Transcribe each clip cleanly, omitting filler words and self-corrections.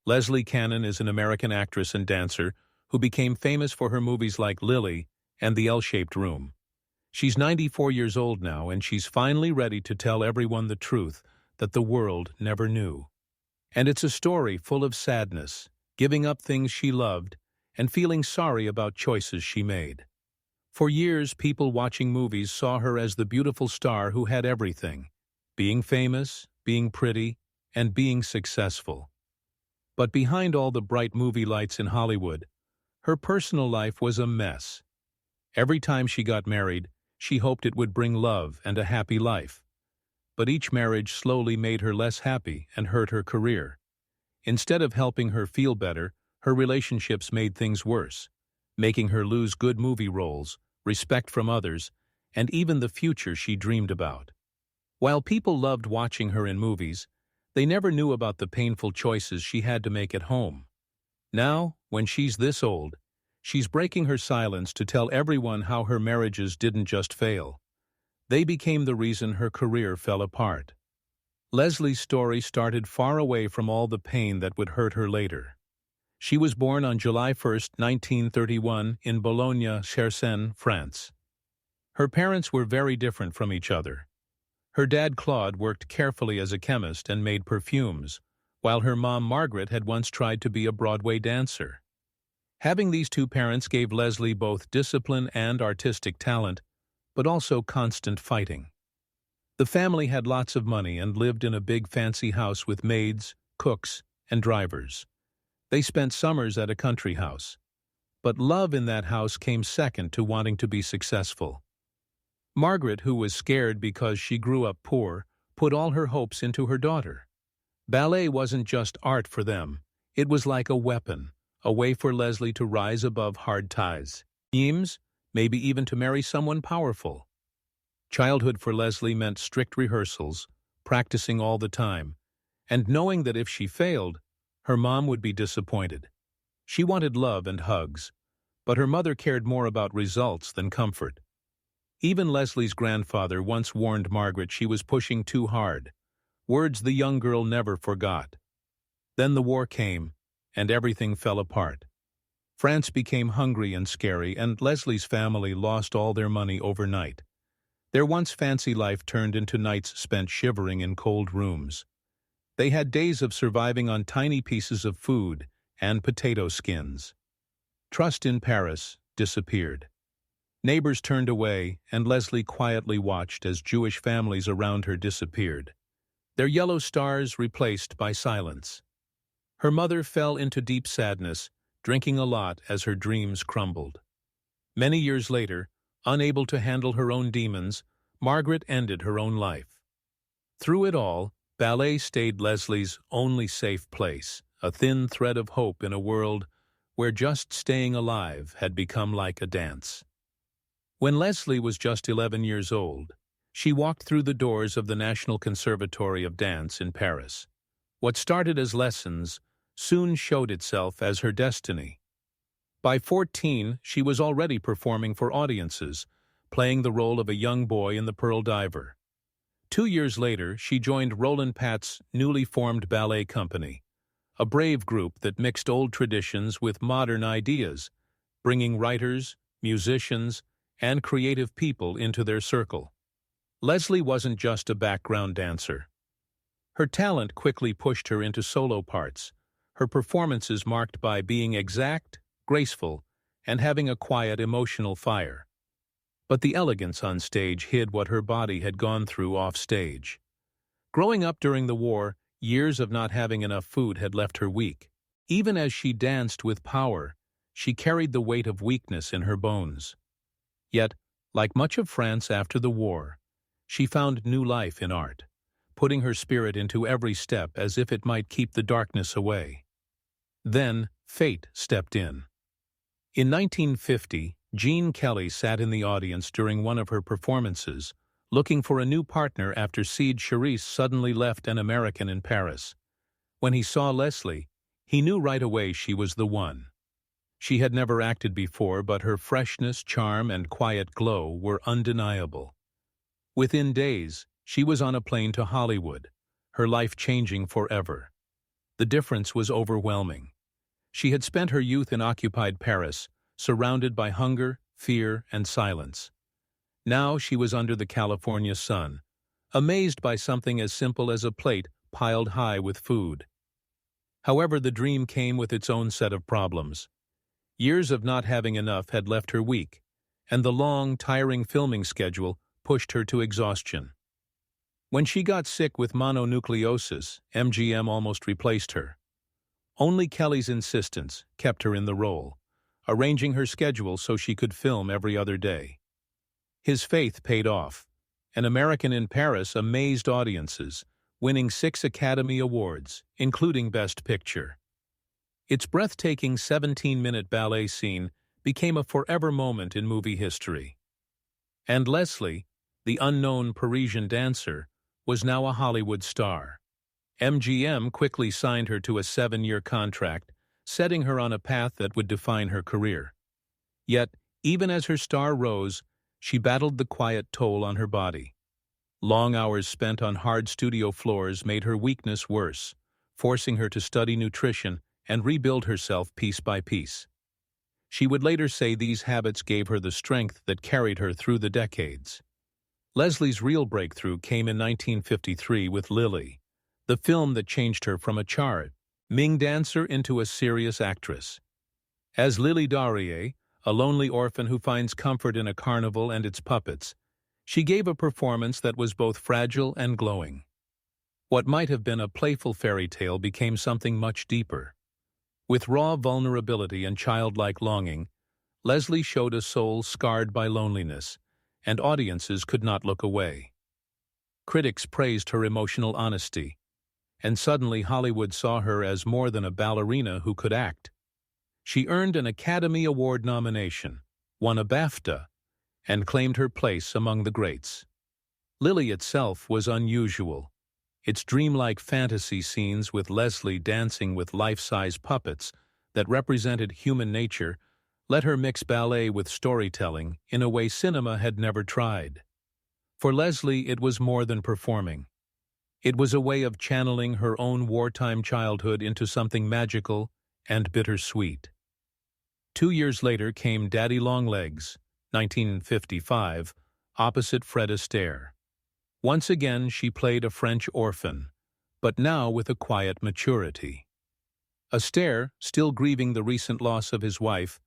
Leslie Caron is an American actress and dancer who became famous for her movies like Lily and The L-Shaped Room. She's 94 years old now, and she's finally ready to tell everyone the truth that the world never knew. And it's a story full of sadness, giving up things she loved, and feeling sorry about choices she made. For years, people watching movies saw her as the beautiful star who had everything: being famous, being pretty, and being successful. But behind all the bright movie lights in Hollywood, her personal life was a mess. Every time she got married, she hoped it would bring love and a happy life. But each marriage slowly made her less happy and hurt her career. Instead of helping her feel better, her relationships made things worse, making her lose good movie roles, respect from others, and even the future she dreamed about. While people loved watching her in movies, they never knew about the painful choices she had to make at home. Now, when she's this old, she's breaking her silence to tell everyone how her marriages didn't just fail. They became the reason her career fell apart. Leslie's story started far away from all the pain that would hurt her later. She was born on July 1, 1931, in Boulogne-sur-Seine, France. Her parents were very different from each other. Her dad, Claude, worked carefully as a chemist and made perfumes, while her mom, Margaret, had once tried to be a Broadway dancer. Having these two parents gave Leslie both discipline and artistic talent, but also constant fighting. The family had lots of money and lived in a big fancy house with maids, cooks, and drivers. They spent summers at a country house. But love in that house came second to wanting to be successful. Margaret, who was scared because she grew up poor, put all her hopes into her daughter. Ballet wasn't just art for them. It was like a weapon, a way for Leslie to rise above hard ties. Dreams, maybe even to marry someone powerful. Childhood for Leslie meant strict rehearsals, practicing all the time, and knowing that if she failed, her mom would be disappointed. She wanted love and hugs, but her mother cared more about results than comfort. Even Leslie's grandfather once warned Margaret she was pushing too hard, words the young girl never forgot. Then the war came, and everything fell apart. France became hungry and scary, and Leslie's family lost all their money overnight. Their once fancy life turned into nights spent shivering in cold rooms. They had days of surviving on tiny pieces of food and potato skins. Trust in Paris disappeared. Neighbors turned away, and Leslie quietly watched as Jewish families around her disappeared, their yellow stars replaced by silence. Her mother fell into deep sadness, drinking a lot as her dreams crumbled. Many years later, unable to handle her own demons, Margaret ended her own life. Through it all, ballet stayed Leslie's only safe place, a thin thread of hope in a world where just staying alive had become like a dance. When Leslie was just 11 years old, she walked through the doors of the National Conservatory of Dance in Paris. What started as lessons soon showed itself as her destiny. By 14, she was already performing for audiences, playing the role of a young boy in The Pearl Diver. 2 years later, she joined Roland Pat's newly formed ballet company, a brave group that mixed old traditions with modern ideas, bringing writers, musicians, and creative people into their circle. Leslie wasn't just a background dancer. Her talent quickly pushed her into solo parts, her performances marked by being exact, graceful, and having a quiet emotional fire. But the elegance on stage hid what her body had gone through off stage. Growing up during the war, years of not having enough food had left her weak. Even as she danced with power, she carried the weight of weakness in her bones. Yet, like much of France after the war, she found new life in art, putting her spirit into every step as if it might keep the darkness away. Then, fate stepped in. In 1950, Gene Kelly sat in the audience during one of her performances, looking for a new partner after Sid Charisse suddenly left an American in Paris. When he saw Leslie, he knew right away she was the one. She had never acted before, but her freshness, charm, and quiet glow were undeniable. Within days, she was on a plane to Hollywood, her life changing forever. The difference was overwhelming. She had spent her youth in occupied Paris, surrounded by hunger, fear, and silence. Now she was under the California sun, amazed by something as simple as a plate piled high with food. However, the dream came with its own set of problems. Years of not having enough had left her weak, and the long, tiring filming schedule pushed her to exhaustion. When she got sick with mononucleosis, MGM almost replaced her. Only Kelly's insistence kept her in the role, arranging her schedule so she could film every other day. His faith paid off. An American in Paris amazed audiences, winning 6 Academy Awards, including Best Picture. Its breathtaking 17-minute ballet scene became a forever moment in movie history. And Leslie, the unknown Parisian dancer, was now a Hollywood star. MGM quickly signed her to a 7-year contract, setting her on a path that would define her career. Yet, even as her star rose, she battled the quiet toll on her body. Long hours spent on hard studio floors made her weakness worse, forcing her to study nutrition and rebuild herself piece by piece. She would later say these habits gave her the strength that carried her through the decades. Leslie's real breakthrough came in 1953 with Lily, the film that changed her from a charming dancer into a serious actress. As Lily Daurier, a lonely orphan who finds comfort in a carnival and its puppets, she gave a performance that was both fragile and glowing. What might have been a playful fairy tale became something much deeper. With raw vulnerability and childlike longing, Leslie showed a soul scarred by loneliness, and audiences could not look away. Critics praised her emotional honesty, and suddenly Hollywood saw her as more than a ballerina who could act. She earned an Academy Award nomination, won a BAFTA, and claimed her place among the greats. Lily itself was unusual. Its dreamlike fantasy scenes with Leslie dancing with life-size puppets that represented human nature let her mix ballet with storytelling in a way cinema had never tried. For Leslie, it was more than performing. It was a way of channeling her own wartime childhood into something magical and bittersweet. 2 years later came Daddy Longlegs, 1955, opposite Fred Astaire. Once again she played a French orphan, but now with a quiet maturity. Astaire, still grieving the recent loss of his wife,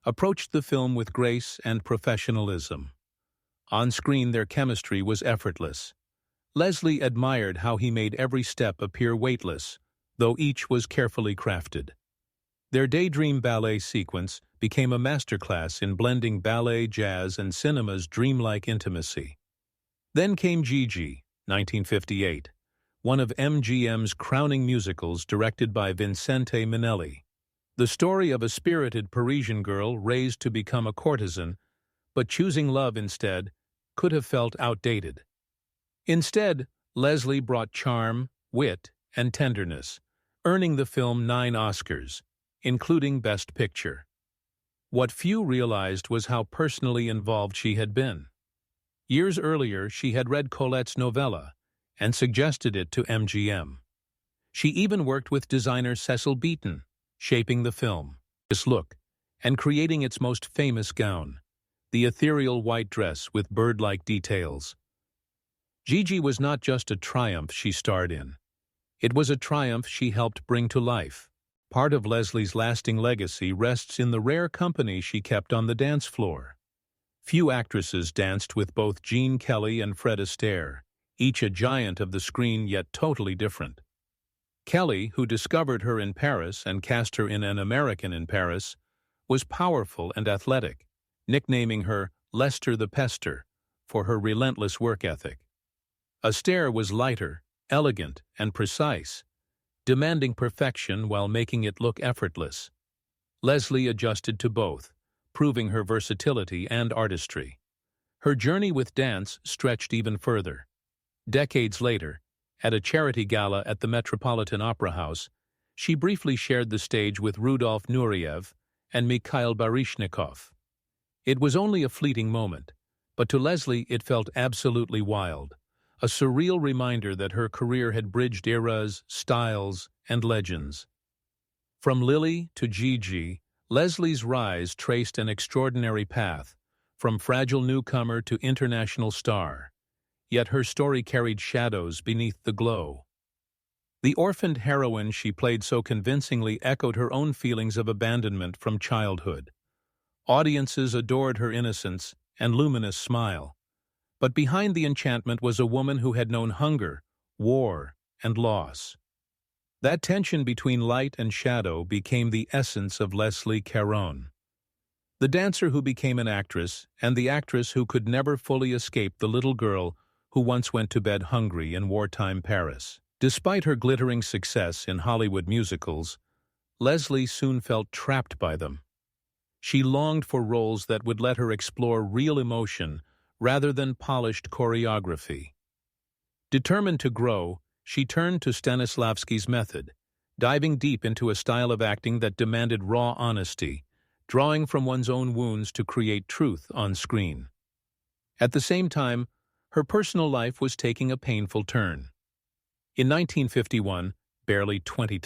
approached the film with grace and professionalism. On screen their chemistry was effortless. Leslie admired how he made every step appear weightless, though each was carefully crafted. Their daydream ballet sequence became a masterclass in blending ballet, jazz, and cinema's dreamlike intimacy. Then came Gigi, 1958, one of MGM's crowning musicals directed by Vincente Minnelli. The story of a spirited Parisian girl raised to become a courtesan, but choosing love instead, could have felt outdated. Instead, Leslie brought charm, wit, and tenderness, earning the film 9 Oscars, including Best Picture. What few realized was how personally involved she had been. Years earlier, she had read Colette's novella and suggested it to MGM. She even worked with designer Cecil Beaton, shaping the film, this look, and creating its most famous gown, the ethereal white dress with bird-like details. Gigi was not just a triumph she starred in. It was a triumph she helped bring to life. Part of Leslie's lasting legacy rests in the rare company she kept on the dance floor. Few actresses danced with both Gene Kelly and Fred Astaire, each a giant of the screen yet totally different. Kelly, who discovered her in Paris and cast her in An American in Paris, was powerful and athletic, nicknaming her Lester the Pester for her relentless work ethic. Astaire was lighter, elegant, and precise, demanding perfection while making it look effortless. Leslie adjusted to both, proving her versatility and artistry. Her journey with dance stretched even further. Decades later, at a charity gala at the Metropolitan Opera House, she briefly shared the stage with Rudolf Nureyev and Mikhail Baryshnikov. It was only a fleeting moment, but to Leslie it felt absolutely wild, a surreal reminder that her career had bridged eras, styles, and legends. From Lily to Gigi, Leslie's rise traced an extraordinary path, from fragile newcomer to international star. Yet her story carried shadows beneath the glow. The orphaned heroine she played so convincingly echoed her own feelings of abandonment from childhood. Audiences adored her innocence and luminous smile. But behind the enchantment was a woman who had known hunger, war, and loss. That tension between light and shadow became the essence of Leslie Caron, the dancer who became an actress, and the actress who could never fully escape the little girl who once went to bed hungry in wartime Paris. Despite her glittering success in Hollywood musicals, Leslie soon felt trapped by them. She longed for roles that would let her explore real emotion rather than polished choreography. Determined to grow, she turned to Stanislavski's method, diving deep into a style of acting that demanded raw honesty, drawing from one's own wounds to create truth on screen. At the same time, her personal life was taking a painful turn. In 1951, barely 20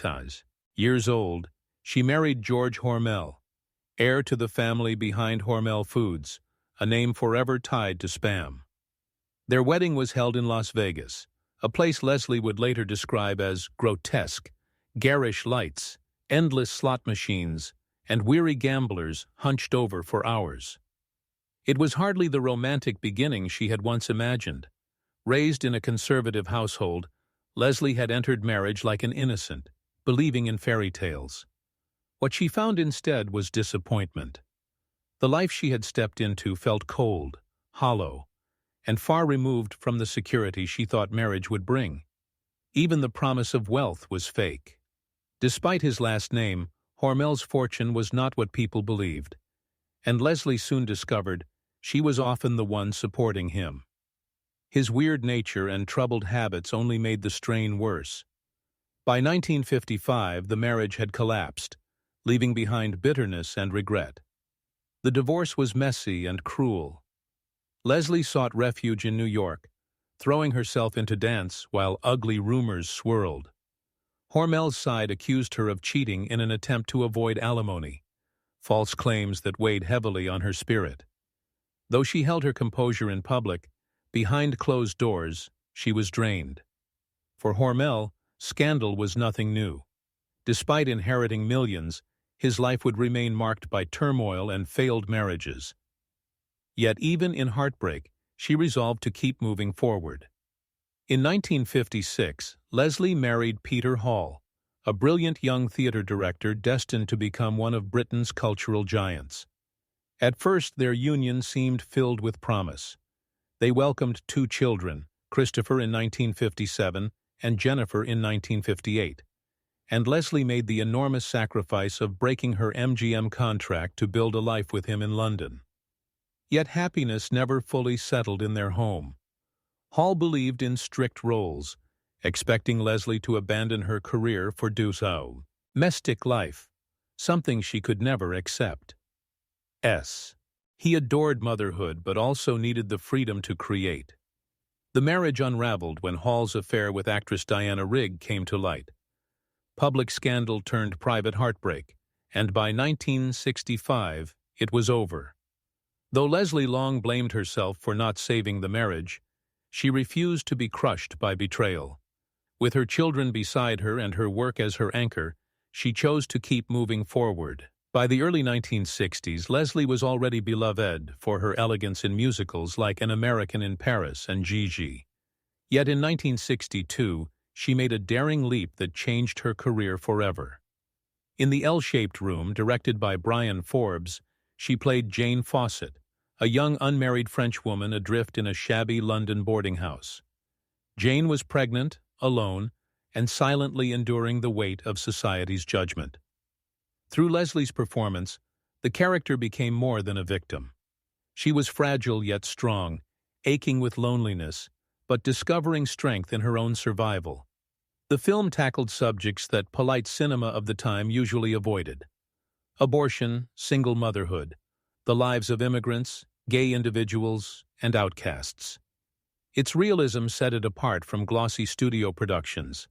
years old, she married George Hormel, heir to the family behind Hormel Foods, a name forever tied to Spam. Their wedding was held in Las Vegas, a place Leslie would later describe as grotesque, garish lights, endless slot machines, and weary gamblers hunched over for hours. It was hardly the romantic beginning she had once imagined. Raised in a conservative household, Leslie had entered marriage like an innocent, believing in fairy tales. What she found instead was disappointment. The life she had stepped into felt cold, hollow, and far removed from the security she thought marriage would bring. Even the promise of wealth was fake. Despite his last name, Hormel's fortune was not what people believed, and Leslie soon discovered she was often the one supporting him. His weird nature and troubled habits only made the strain worse. By 1955, the marriage had collapsed, leaving behind bitterness and regret. The divorce was messy and cruel. Leslie sought refuge in New York, throwing herself into dance while ugly rumors swirled. Hormel's side accused her of cheating in an attempt to avoid alimony, false claims that weighed heavily on her spirit. Though she held her composure in public, behind closed doors, she was drained. For Hormel, scandal was nothing new. Despite inheriting millions, his life would remain marked by turmoil and failed marriages. Yet even in heartbreak, she resolved to keep moving forward. In 1956, Leslie married Peter Hall, a brilliant young theater director destined to become one of Britain's cultural giants. At first, their union seemed filled with promise. They welcomed 2 children, Christopher in 1957 and Jennifer in 1958. And Leslie made the enormous sacrifice of breaking her MGM contract to build a life with him in London. Yet happiness never fully settled in their home. Hall believed in strict roles, expecting Leslie to abandon her career for domestic life, something she could never accept. He adored motherhood but also needed the freedom to create. The marriage unraveled when Hall's affair with actress Diana Rigg came to light. Public scandal turned private heartbreak, and by 1965, it was over. Though Leslie long blamed herself for not saving the marriage, she refused to be crushed by betrayal. With her children beside her and her work as her anchor, she chose to keep moving forward. By the early 1960s, Leslie was already beloved for her elegance in musicals like An American in Paris and Gigi. Yet in 1962, she made a daring leap that changed her career forever. In The L-Shaped Room, directed by Brian Forbes, she played Jane Fawcett, a young unmarried French woman adrift in a shabby London boarding house. Jane was pregnant, alone, and silently enduring the weight of society's judgment. Through Leslie's performance, the character became more than a victim. She was fragile yet strong, aching with loneliness, but discovering strength in her own survival. The film tackled subjects that polite cinema of the time usually avoided: abortion, single motherhood, the lives of immigrants, gay individuals, and outcasts. Its realism set it apart from glossy studio productions,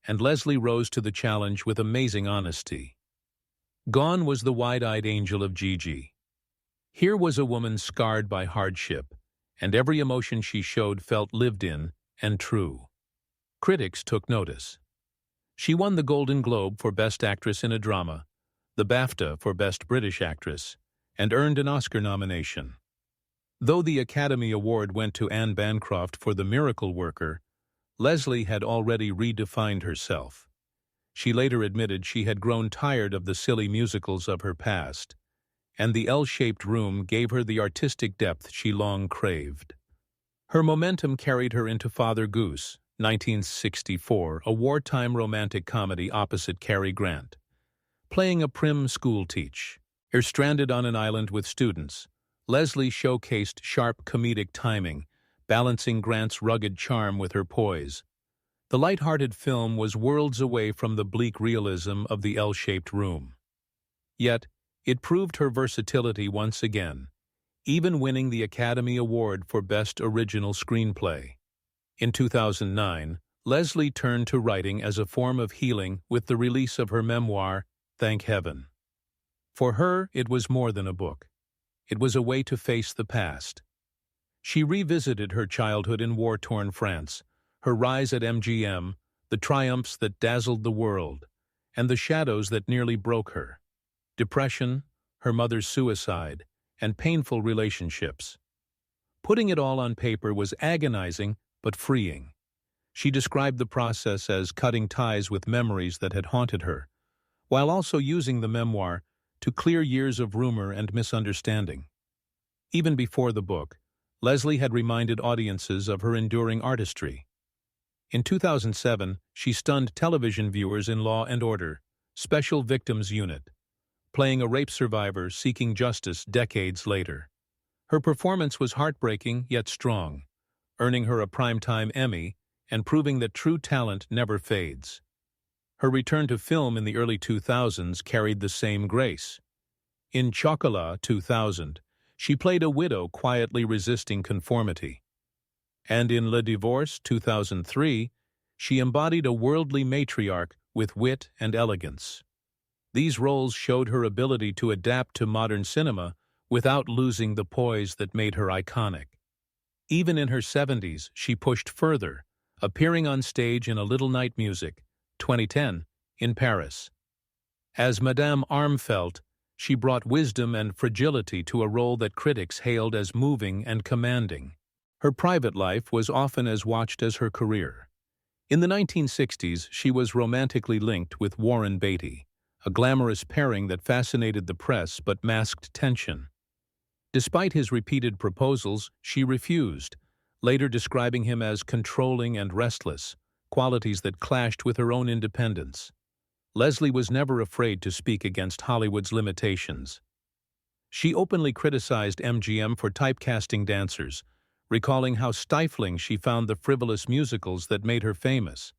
and Leslie rose to the challenge with amazing honesty. Gone was the wide-eyed angel of Gigi. Here was a woman scarred by hardship, and every emotion she showed felt lived in and true. Critics took notice. She won the Golden Globe for Best Actress in a Drama, the BAFTA for Best British Actress, and earned an Oscar nomination. Though the Academy Award went to Anne Bancroft for The Miracle Worker, Leslie had already redefined herself. She later admitted she had grown tired of the silly musicals of her past, and The L-Shaped Room gave her the artistic depth she long craved. Her momentum carried her into Father Goose, 1964, a wartime romantic comedy opposite Cary Grant. Playing a prim schoolteacher stranded on an island with students, Leslie showcased sharp comedic timing, balancing Grant's rugged charm with her poise. The light-hearted film was worlds away from the bleak realism of The L-Shaped Room. Yet, it proved her versatility once again, even winning the Academy Award for Best Original Screenplay. In 2009, Leslie turned to writing as a form of healing with the release of her memoir, Thank Heaven. For her, it was more than a book. It was a way to face the past. She revisited her childhood in war-torn France, her rise at MGM, the triumphs that dazzled the world, and the shadows that nearly broke her. Depression, her mother's suicide, and painful relationships. Putting it all on paper was agonizing but freeing. She described the process as cutting ties with memories that had haunted her, while also using the memoir to clear years of rumor and misunderstanding. Even before the book, Leslie had reminded audiences of her enduring artistry. In 2007, she stunned television viewers in Law & Order, Special Victims Unit, playing a rape survivor seeking justice decades later. Her performance was heartbreaking yet strong, earning her a Primetime Emmy and proving that true talent never fades. Her return to film in the early 2000s carried the same grace. In Chocolat 2000, she played a widow quietly resisting conformity. And in Le Divorce 2003, she embodied a worldly matriarch with wit and elegance. These roles showed her ability to adapt to modern cinema without losing the poise that made her iconic. Even in her 70s, she pushed further, appearing on stage in A Little Night Music, 2010, in Paris. As Madame Armfeldt, she brought wisdom and fragility to a role that critics hailed as moving and commanding. Her private life was often as watched as her career. In the 1960s, she was romantically linked with Warren Beatty, a glamorous pairing that fascinated the press but masked tension. Despite his repeated proposals, she refused, later describing him as controlling and restless, qualities that clashed with her own independence. Leslie was never afraid to speak against Hollywood's limitations. She openly criticized MGM for typecasting dancers, recalling how stifling she found the frivolous musicals that made her famous.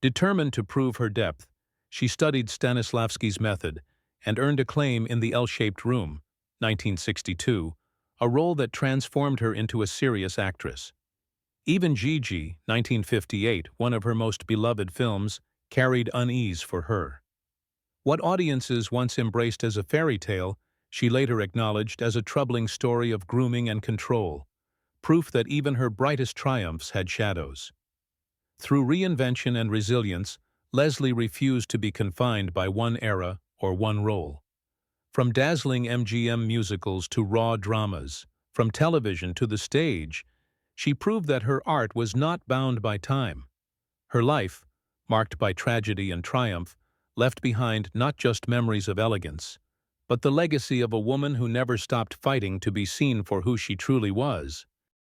Determined to prove her depth, she studied Stanislavski's method and earned acclaim in The L-Shaped Room, 1962, a role that transformed her into a serious actress. Even Gigi, 1958, one of her most beloved films, carried unease for her. What audiences once embraced as a fairy tale, she later acknowledged as a troubling story of grooming and control, proof that even her brightest triumphs had shadows. Through reinvention and resilience, Leslie refused to be confined by one era or one role. From dazzling MGM musicals to raw dramas, from television to the stage, she proved that her art was not bound by time. Her life, marked by tragedy and triumph, left behind not just memories of elegance, but the legacy of a woman who never stopped fighting to be seen for who she truly was.